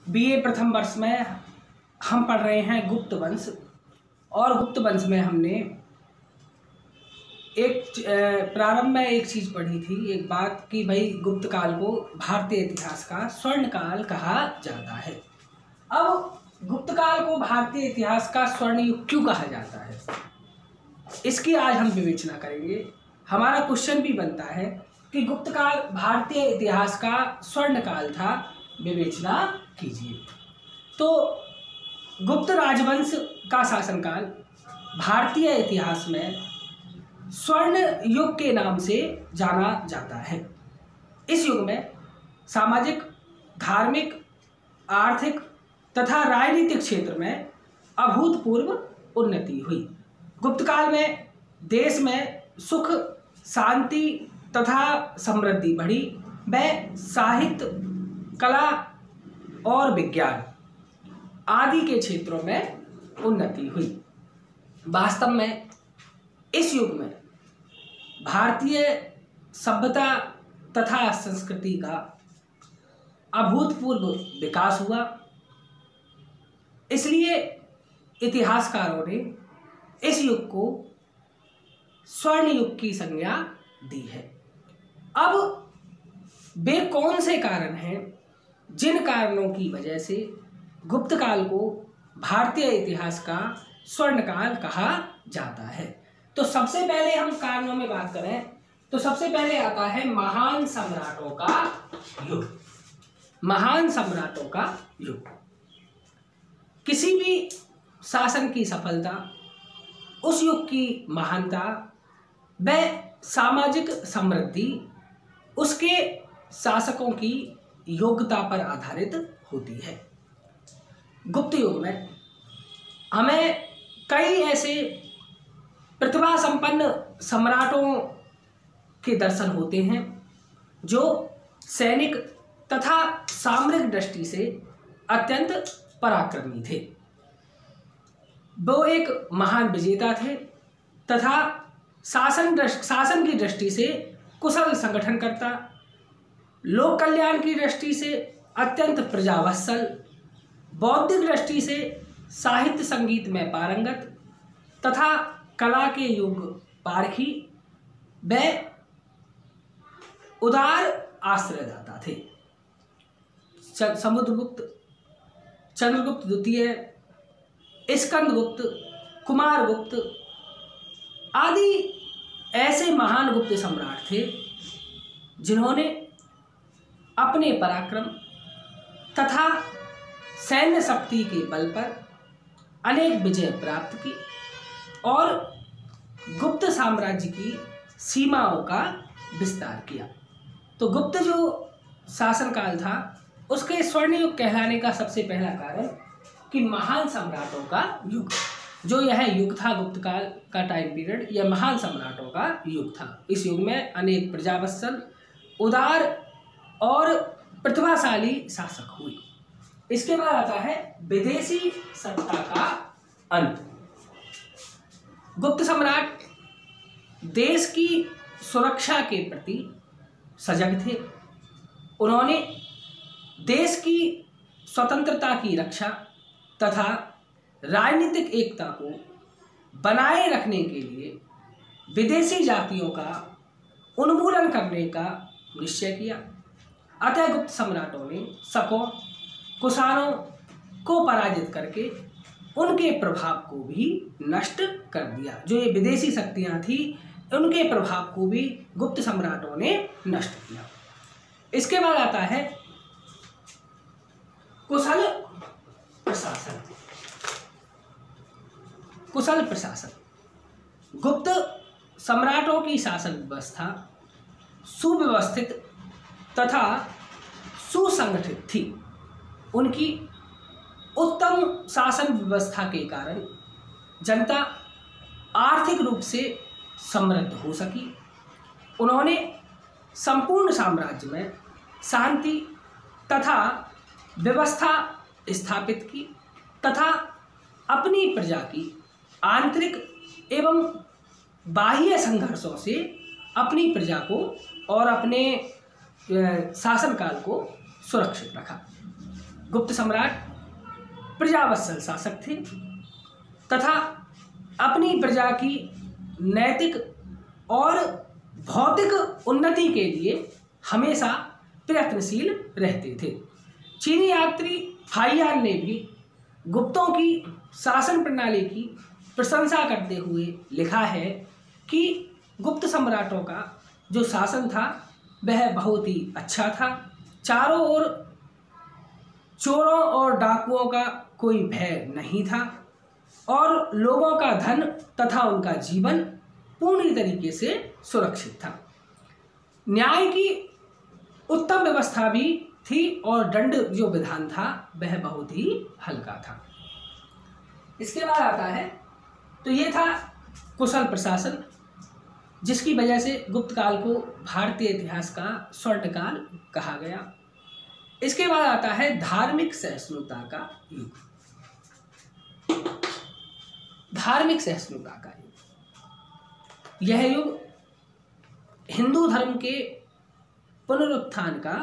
BA प्रथम वर्ष में हम पढ़ रहे हैं गुप्त वंश। और गुप्त वंश में हमने एक प्रारंभ में एक चीज़ पढ़ी थी, एक बात कि भाई गुप्त काल को भारतीय इतिहास का स्वर्ण काल कहा जाता है। अब गुप्त काल को भारतीय इतिहास का स्वर्ण युग क्यों कहा जाता है, इसकी आज हम विवेचना करेंगे। हमारा क्वेश्चन भी बनता है कि गुप्त काल भारतीय इतिहास का स्वर्ण काल था, विवेचना कीजिए। तो गुप्त राजवंश का शासनकाल भारतीय इतिहास में स्वर्ण युग के नाम से जाना जाता है। इस युग में सामाजिक, धार्मिक, आर्थिक तथा राजनीतिक क्षेत्र में अभूतपूर्व उन्नति हुई। गुप्त काल में देश में सुख, शांति तथा समृद्धि बढ़ी व साहित्य, कला और विज्ञान आदि के क्षेत्रों में उन्नति हुई। वास्तव में इस युग में भारतीय सभ्यता तथा संस्कृति का अभूतपूर्व विकास हुआ। इसलिए इतिहासकारों ने इस युग को स्वर्ण युग की संज्ञा दी है। अब वे कौन से कारण हैं जिन कारणों की वजह से गुप्त काल को भारतीय इतिहास का स्वर्ण काल कहा जाता है? तो सबसे पहले हम कारणों में बात करें तो सबसे पहले आता है महान सम्राटों का युग। महान सम्राटों का युग। किसी भी शासन की सफलता, उस युग की महानता व सामाजिक समृद्धि उसके शासकों की योग्यता पर आधारित होती है। गुप्त युग में हमें कई ऐसे प्रतिभा संपन्न सम्राटों के दर्शन होते हैं जो सैनिक तथा सामरिक दृष्टि से अत्यंत पराक्रमी थे। वो एक महान विजेता थे तथा शासन की दृष्टि से कुशल संगठनकर्ता, लोक कल्याण की दृष्टि से अत्यंत प्रजावत्सल, बौद्धिक दृष्टि से साहित्य संगीत में पारंगत तथा कला के युग पारखी व उदार आश्रयदाता थे। समुद्रगुप्त, चंद्रगुप्त द्वितीय, स्कंदगुप्त, कुमारगुप्त आदि ऐसे महान गुप्त सम्राट थे जिन्होंने अपने पराक्रम तथा सैन्य शक्ति के बल पर अनेक विजय प्राप्त की और गुप्त साम्राज्य की सीमाओं का विस्तार किया। तो गुप्त जो शासनकाल था उसके स्वर्ण युग कहलाने का सबसे पहला कारण कि महान सम्राटों का युग, जो यह युग था गुप्त काल का टाइम पीरियड, यह महान सम्राटों का युग था। इस युग में अनेक प्रजावत्सल, उदार और प्रतिभाशाली शासक हुए। इसके बाद आता है विदेशी सत्ता का अंत। गुप्त सम्राट देश की सुरक्षा के प्रति सजग थे। उन्होंने देश की स्वतंत्रता की रक्षा तथा राजनीतिक एकता को बनाए रखने के लिए विदेशी जातियों का उन्मूलन करने का निश्चय किया। अतः गुप्त सम्राटों ने शकों, कुषाणों को पराजित करके उनके प्रभाव को भी नष्ट कर दिया। जो ये विदेशी शक्तियां थी उनके प्रभाव को भी गुप्त सम्राटों ने नष्ट किया। इसके बाद आता है कुशल प्रशासन। कुशल प्रशासन। गुप्त सम्राटों की शासन व्यवस्था सुव्यवस्थित तथा सुसंगठित थी। उनकी उत्तम शासन व्यवस्था के कारण जनता आर्थिक रूप से समृद्ध हो सकी। उन्होंने संपूर्ण साम्राज्य में शांति तथा व्यवस्था स्थापित की तथा अपनी प्रजा की आंतरिक एवं बाह्य संघर्षों से अपनी प्रजा को और अपने शासनकाल को सुरक्षित रखा। गुप्त सम्राट प्रजावत्सल शासक थे तथा अपनी प्रजा की नैतिक और भौतिक उन्नति के लिए हमेशा प्रयत्नशील रहते थे। चीनी यात्री फाहियान ने भी गुप्तों की शासन प्रणाली की प्रशंसा करते हुए लिखा है कि गुप्त सम्राटों का जो शासन था वह बहुत ही अच्छा था। चारों ओर चोरों और डाकुओं का कोई भय नहीं था और लोगों का धन तथा उनका जीवन पूर्ण तरीके से सुरक्षित था। न्याय की उत्तम व्यवस्था भी थी और दंड जो विधान था वह बहुत ही हल्का था। इसके बाद आता है तो ये था कुशल प्रशासन, जिसकी वजह से गुप्त काल को भारतीय इतिहास का स्वर्ण काल कहा गया। इसके बाद आता है धार्मिक सहिष्णुता का युग। धार्मिक सहिष्णुता का युग, यह युग हिंदू धर्म के पुनरुत्थान का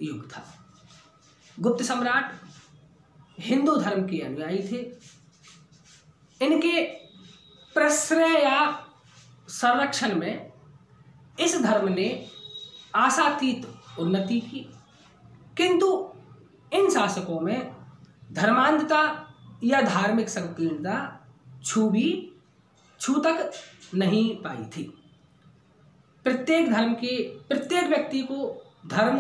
युग था। गुप्त सम्राट हिंदू धर्म के अनुयायी थे। इनके प्रश्रय या संरक्षण में इस धर्म ने आशातीत उन्नति की, किंतु इन शासकों में धर्मांधता या धार्मिक संकीर्णता छू तक नहीं पाई थी। प्रत्येक धर्म के प्रत्येक व्यक्ति को धर्म,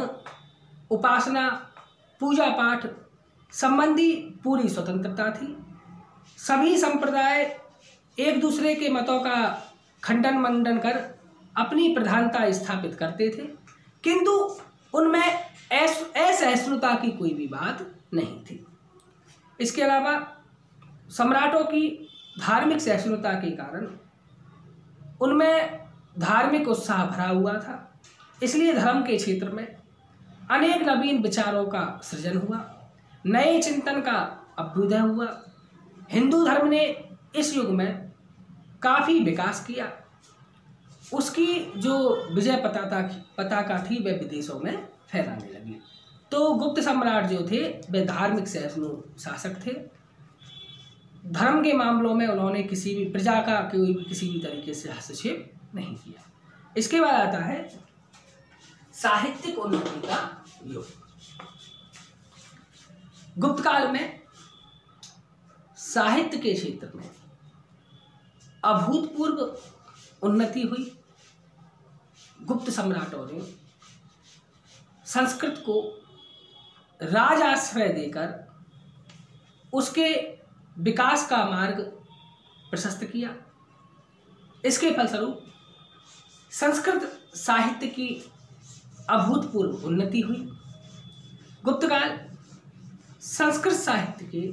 उपासना, पूजा पाठ संबंधी पूरी स्वतंत्रता थी। सभी संप्रदाय एक दूसरे के मतों का खंडन मंडन कर अपनी प्रधानता स्थापित करते थे, किंतु उनमें असहिष्णुता की कोई भी बात नहीं थी। इसके अलावा सम्राटों की धार्मिक सहिष्णुता के कारण उनमें धार्मिक उत्साह भरा हुआ था। इसलिए धर्म के क्षेत्र में अनेक नवीन विचारों का सृजन हुआ, नए चिंतन का अभ्युदय हुआ। हिंदू धर्म ने इस युग में काफ़ी विकास किया। उसकी जो विजय पताका थी वह विदेशों में फैलाने लगी। तो गुप्त सम्राट जो थे वे धार्मिक सहिष्णु शासक थे। धर्म के मामलों में उन्होंने किसी भी प्रजा का कोई भी किसी भी तरीके से हस्तक्षेप नहीं किया। इसके बाद आता है साहित्यिक उन्नति का युग। गुप्त काल में साहित्य के क्षेत्र में अभूतपूर्व उन्नति हुई। गुप्त सम्राटों ने संस्कृत को राजाश्रय देकर उसके विकास का मार्ग प्रशस्त किया। इसके फलस्वरूप संस्कृत साहित्य की अभूतपूर्व उन्नति हुई। गुप्त काल संस्कृत साहित्य के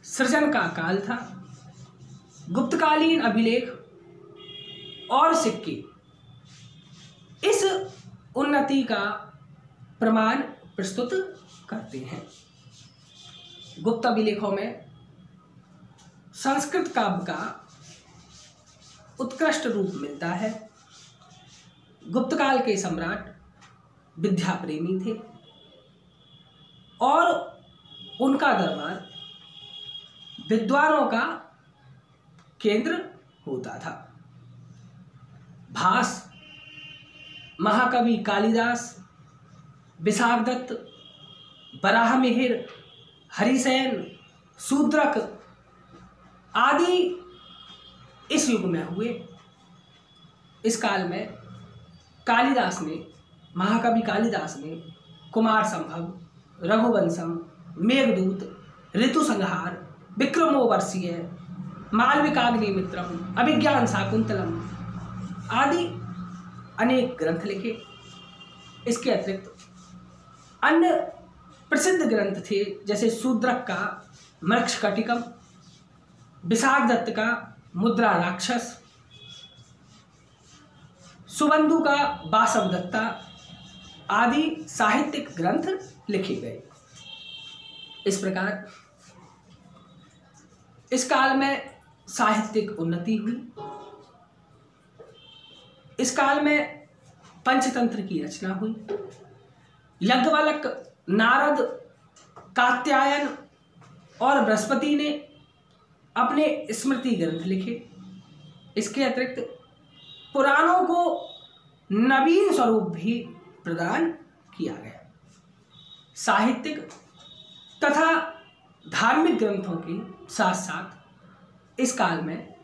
सृजन का काल था। गुप्तकालीन अभिलेख और सिक्के इस उन्नति का प्रमाण प्रस्तुत करते हैं। गुप्त अभिलेखों में संस्कृत काव्य का उत्कृष्ट रूप मिलता है। गुप्त काल के सम्राट विद्या प्रेमी थे और उनका दरबार विद्वानों का केंद्र होता था। भास, महाकवि कालिदास, विशाखदत्त, बराहमिहिर, हरिसेन, शूद्रक आदि इस युग में हुए। इस काल में कालिदास ने, महाकवि कालिदास ने कुमार संभव, रघुवंशम, मेघदूत, ऋतुसंहार, विक्रमोर्वशीय, मालविकाग्निमित्रम, अभिज्ञान शाकुंतलम आदि अनेक ग्रंथ लिखे। इसके अतिरिक्त अन्य प्रसिद्ध ग्रंथ थे, जैसे शूद्रक का मृक्षकटिकम, विशाखदत्त का मुद्रा राक्षस, सुबंधु का बासवदत्ता आदि साहित्यिक ग्रंथ लिखे गए। इस प्रकार इस काल में साहित्यिक उन्नति हुई। इस काल में पंचतंत्र की रचना हुई। याज्ञवल्क्य, नारद कात्यायन और बृहस्पति ने अपने स्मृति ग्रंथ लिखे। इसके अतिरिक्त पुराणों को नवीन स्वरूप भी प्रदान किया गया। साहित्यिक तथा धार्मिक ग्रंथों के साथ साथ इस काल में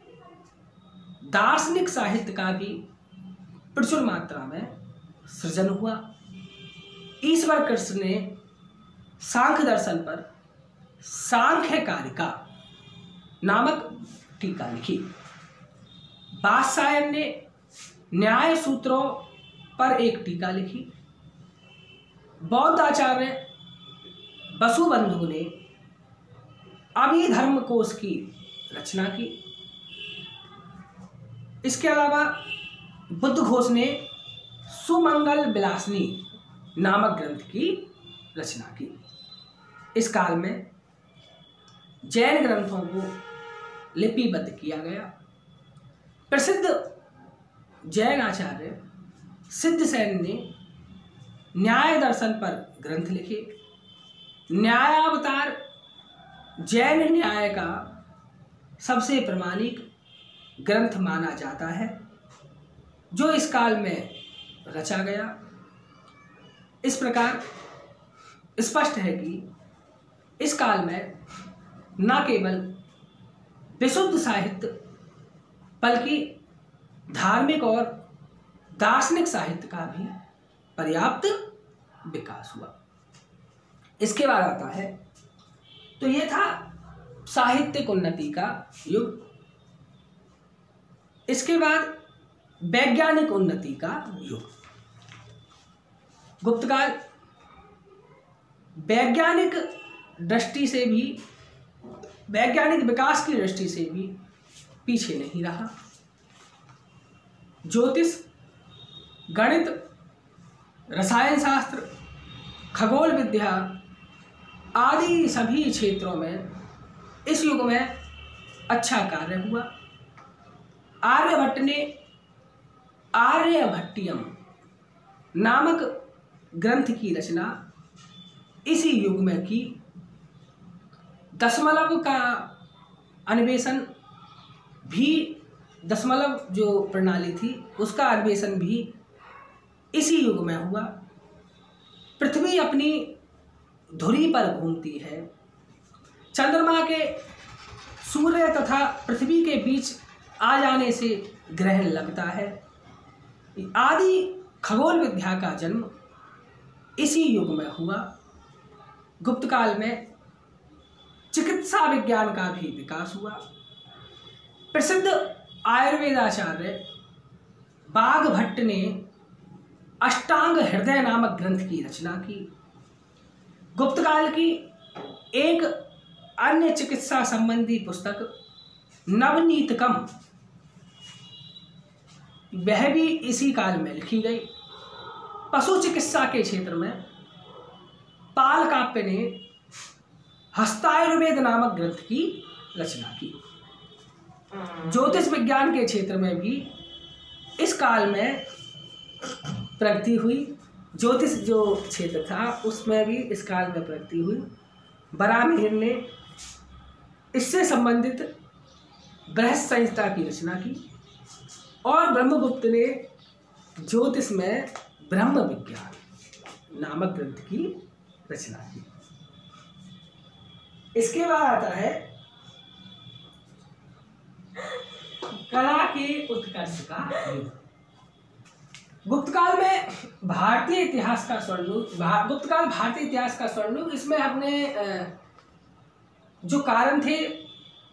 दार्शनिक साहित्य का भी प्रचुर मात्रा में सृजन हुआ। ईश्वर कृष्ण ने सांख्य दर्शन पर सांख्य कारिका नामक टीका लिखी। वात्सायन ने न्याय सूत्रों पर एक टीका लिखी। बौद्ध आचार्य वसुबंधु ने अभिधर्म कोश की रचना की। इसके अलावा बुद्ध घोष ने सुमंगल विलासनी नामक ग्रंथ की रचना की। इस काल में जैन ग्रंथों को लिपिबद्ध किया गया। प्रसिद्ध जैन आचार्य सिद्धसेन ने न्याय दर्शन पर ग्रंथ लिखे। न्यायावतार जैन न्याय का सबसे प्रामाणिक ग्रंथ माना जाता है, जो इस काल में रचा गया। इस प्रकार स्पष्ट है कि इस काल में न केवल विशुद्ध साहित्य बल्कि धार्मिक और दार्शनिक साहित्य का भी पर्याप्त विकास हुआ। इसके बाद आता है, तो ये था साहित्यिक उन्नति का युग। इसके बाद वैज्ञानिक उन्नति का युग। गुप्तकाल वैज्ञानिक दृष्टि से भी, वैज्ञानिक विकास की दृष्टि से भी पीछे नहीं रहा। ज्योतिष, गणित, रसायन शास्त्र, खगोल विद्या आदि सभी क्षेत्रों में इस युग में अच्छा कार्य हुआ। आर्यभट्ट ने आर्यभट्टियम नामक ग्रंथ की रचना इसी युग में की। दशमलव का अन्वेषण भी, दशमलव जो प्रणाली थी उसका अन्वेषण भी इसी युग में हुआ। पृथ्वी अपनी धुरी पर घूमती है। चंद्रमा के सूर्य तथा पृथ्वी के बीच आ जाने से ग्रहण लगता है। आदि खगोल विद्या का जन्म इसी युग में हुआ। गुप्त काल में चिकित्सा विज्ञान का भी विकास हुआ। प्रसिद्ध आयुर्वेदाचार्य बाघभट्ट ने अष्टांग हृदय नामक ग्रंथ की रचना की। गुप्त काल की एक अन्य चिकित्सा संबंधी पुस्तक नवनीतकम, वह भी इसी काल में लिखी गई। पशु चिकित्सा के क्षेत्र में पाल काव्य ने हस्तायुर्वेद नामक ग्रंथ की रचना की। ज्योतिष विज्ञान के क्षेत्र में भी इस काल में प्रगति हुई। ज्योतिष जो क्षेत्र था उसमें भी इस काल में प्रगति हुई। बराहमिहिर ने इससे संबंधित बृहत संहिता की रचना की और ब्रह्मगुप्त ने ज्योतिष में ब्रह्म विज्ञान नामक ग्रंथ की रचना की। इसके बाद आता है कला के उत्कर्ष का युग। गुप्तकाल में भारतीय इतिहास का स्वर्णयुग, गुप्तकाल भारतीय इतिहास का स्वर्णयुग। इसमें अपने जो कारण थे,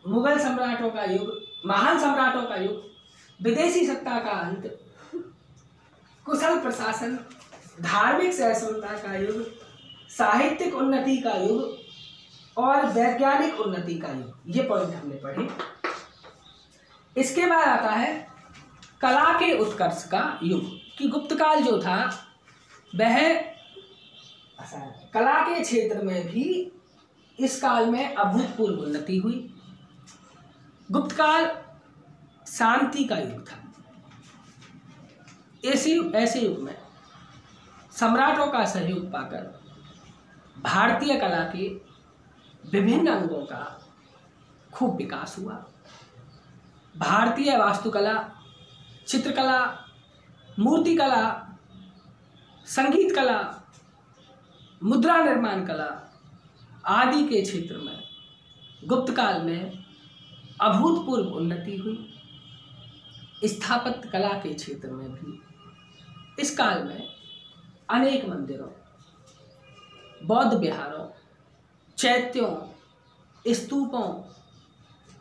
मुगल सम्राटों का युग, महान सम्राटों का युग, विदेशी सत्ता का अंत, कुशल प्रशासन, धार्मिक सहिष्णुता का युग, साहित्यिक उन्नति का युग और वैज्ञानिक उन्नति का युग, ये पॉइंट हमने पढ़े। इसके बाद आता है कला के उत्कर्ष का युग। कि गुप्तकाल जो था वह कला के क्षेत्र में भी इस काल में अभूतपूर्व उन्नति हुई। गुप्तकाल शांति का युग था। ऐसे युग में सम्राटों का सहयोग पाकर भारतीय कला के विभिन्न अंगों का खूब विकास हुआ। भारतीय वास्तुकला, चित्रकला, मूर्तिकला, संगीत कला, मुद्रा निर्माण कला आदि के क्षेत्र में गुप्त काल में अभूतपूर्व उन्नति हुई। स्थापत्य कला के क्षेत्र में भी इस काल में अनेक मंदिरों, बौद्ध विहारों, चैत्यों, स्तूपों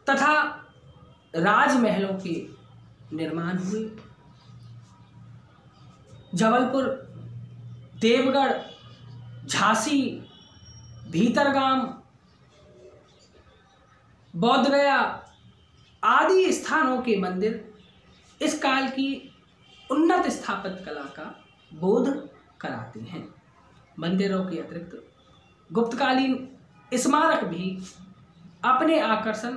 तथा राजमहलों के निर्माण हुए। जबलपुर, देवगढ़, झांसी, भीतरगाम, बोधगया आदि स्थानों के मंदिर इस काल की उन्नत स्थापत्य कला का बोध कराते हैं। मंदिरों के अतिरिक्त गुप्तकालीन स्मारक भी अपने आकर्षण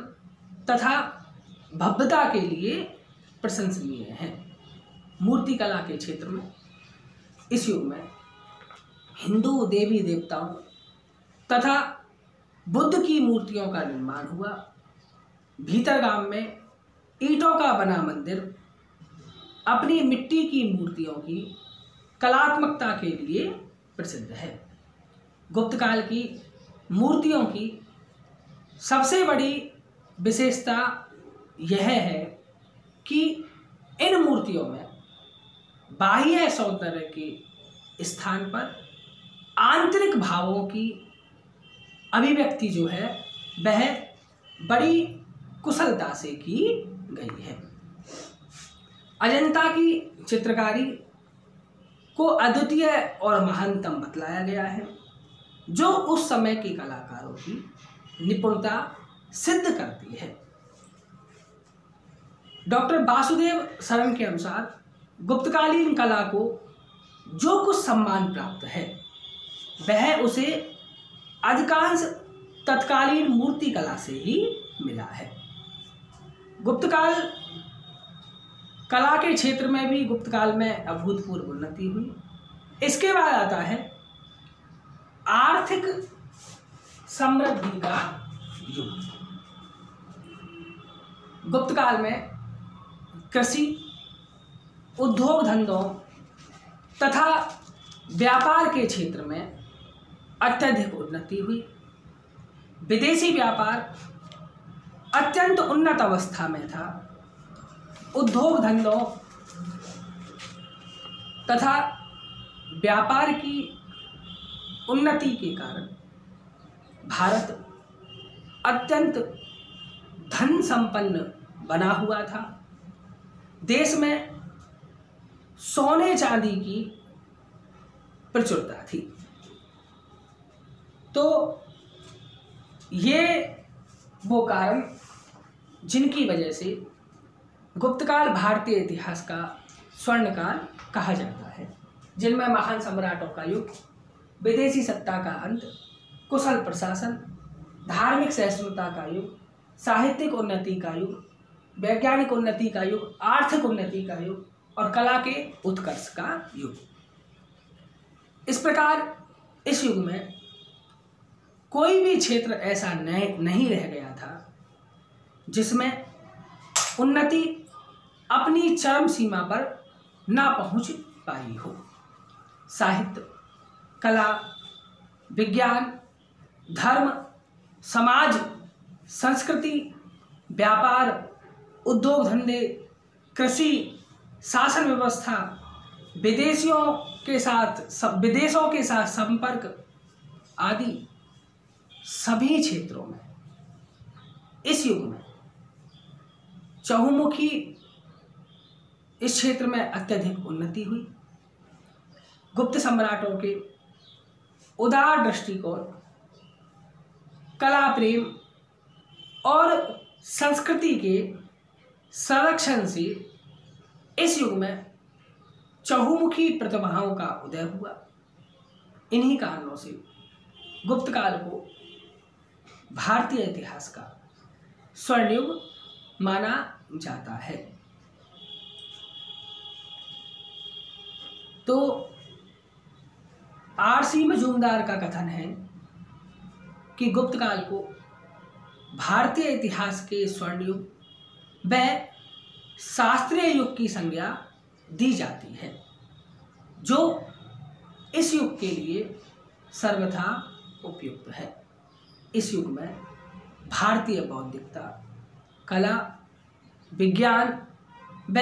तथा भव्यता के लिए प्रशंसनीय हैं। मूर्ति कला के क्षेत्र में इस युग में हिंदू देवी देवताओं तथा बुद्ध की मूर्तियों का निर्माण हुआ। भीतरगाम में ईंटों का बना मंदिर अपनी मिट्टी की मूर्तियों की कलात्मकता के लिए प्रसिद्ध है। गुप्त काल की मूर्तियों की सबसे बड़ी विशेषता यह है कि इन मूर्तियों में बाह्य सौंदर्य के स्थान पर आंतरिक भावों की अभिव्यक्ति जो है वह बड़ी कुशलता से की गई है। अजंता की चित्रकारी को अद्वितीय और महानतम बतलाया गया है, जो उस समय के कलाकारों की निपुणता सिद्ध करती है। डॉक्टर वासुदेव शरण के अनुसार गुप्तकालीन कला को जो कुछ सम्मान प्राप्त है वह उसे अधिकांश तत्कालीन मूर्ति कला से ही मिला है। गुप्तकाल कला के क्षेत्र में भी गुप्तकाल में अभूतपूर्व उन्नति हुई। इसके बाद आता है आर्थिक समृद्धि का युग। गुप्तकाल में कृषि, उद्योग धंधों तथा व्यापार के क्षेत्र में अत्यधिक उन्नति हुई। विदेशी व्यापार अत्यंत उन्नत अवस्था में था। उद्योग धंधों तथा व्यापार की उन्नति के कारण भारत अत्यंत धन संपन्न बना हुआ था। देश में सोने चांदी की प्रचुरता थी। तो ये वो कारण जिनकी वजह से गुप्तकाल भारतीय इतिहास का स्वर्णकाल कहा जाता है, जिनमें महान सम्राटों का युग, विदेशी सत्ता का अंत, कुशल प्रशासन, धार्मिक सहिष्णुता का युग, साहित्यिक उन्नति का युग, वैज्ञानिक उन्नति का युग, आर्थिक उन्नति का युग और कला के उत्कर्ष का युग। इस प्रकार इस युग में कोई भी क्षेत्र ऐसा नहीं रह गया था जिसमें उन्नति अपनी चरम सीमा पर ना पहुंच पाई हो। साहित्य, कला, विज्ञान, धर्म, समाज, संस्कृति, व्यापार, उद्योग धंधे, कृषि, शासन व्यवस्था, विदेशों के साथ संपर्क आदि सभी क्षेत्रों में इस युग में चहुमुखी इस क्षेत्र में अत्यधिक उन्नति हुई। गुप्त सम्राटों के उदार दृष्टिकोण, कला प्रेम और संस्कृति के संरक्षण से इस युग में चहुमुखी प्रतिभाओं का उदय हुआ। इन्हीं कारणों से गुप्त काल को भारतीय इतिहास का स्वर्णयुग माना जाता है। तो आर सी मजूमदार का कथन है कि गुप्त काल को भारतीय इतिहास के स्वर्ण युग व शास्त्रीय युग की संज्ञा दी जाती है, जो इस युग के लिए सर्वथा उपयुक्त है। इस युग में भारतीय बौद्धिकता, कला, विज्ञान व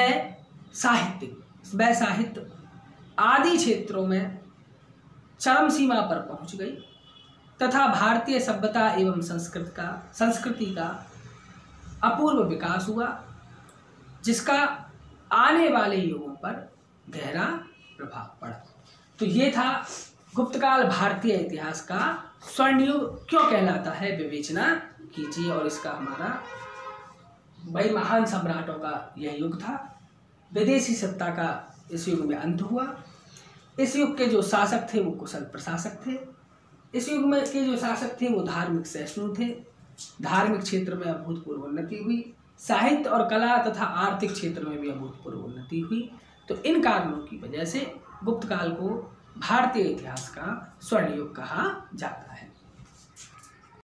साहित्य आदि क्षेत्रों में चरम सीमा पर पहुंच गई तथा भारतीय सभ्यता एवं संस्कृति का अपूर्व विकास हुआ, जिसका आने वाले युगों पर गहरा प्रभाव पड़ा। तो ये था गुप्तकाल भारतीय इतिहास का स्वर्ण युग क्यों कहलाता है, विवेचना कीजिए। और इसका हमारा भाई महान सम्राटों का यह युग था। विदेशी सत्ता का इस युग में अंत हुआ। इस युग के जो शासक थे वो कुशल प्रशासक थे। इस युग में के जो शासक थे वो धार्मिक सहिष्णु थे। धार्मिक क्षेत्र में अभूतपूर्व उन्नति हुई, साहित्य और कला तथा आर्थिक क्षेत्र में भी अभूतपूर्व उन्नति हुई। तो इन कारणों की वजह से गुप्त काल को भारतीय इतिहास का स्वर्ण युग कहा जाता है।